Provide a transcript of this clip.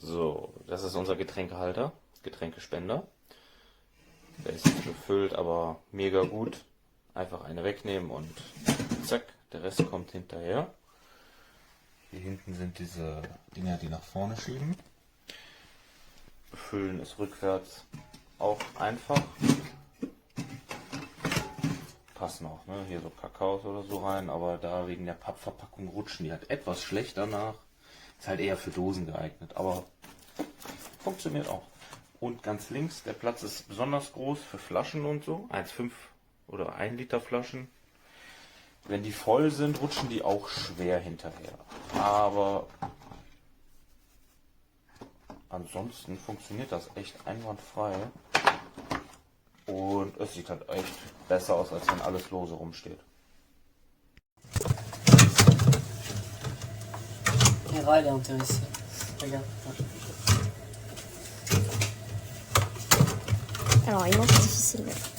So, das ist unser Getränkehalter, Getränkespender. Der ist jetzt gefüllt, aber mega gut. Einfach eine wegnehmen und zack, der Rest kommt hinterher. Hier hinten sind diese Dinger, die nach vorne schieben. Befüllen ist rückwärts auch einfach. Passen auch, ne? Hier so Kakaos oder so rein, aber da wegen der Pappverpackung rutschen die halt etwas schlechter nach. Ist halt eher für Dosen geeignet, aber funktioniert auch. Und ganz links, der Platz ist besonders groß für Flaschen und so. 1,5 oder 1 Liter Flaschen. Wenn die voll sind, rutschen die auch schwer hinterher. Aber ansonsten funktioniert das echt einwandfrei. Und es sieht halt echt besser aus, als wenn alles lose rumsteht. Les rails est intéressant. Regarde. Alors, il mange difficilement.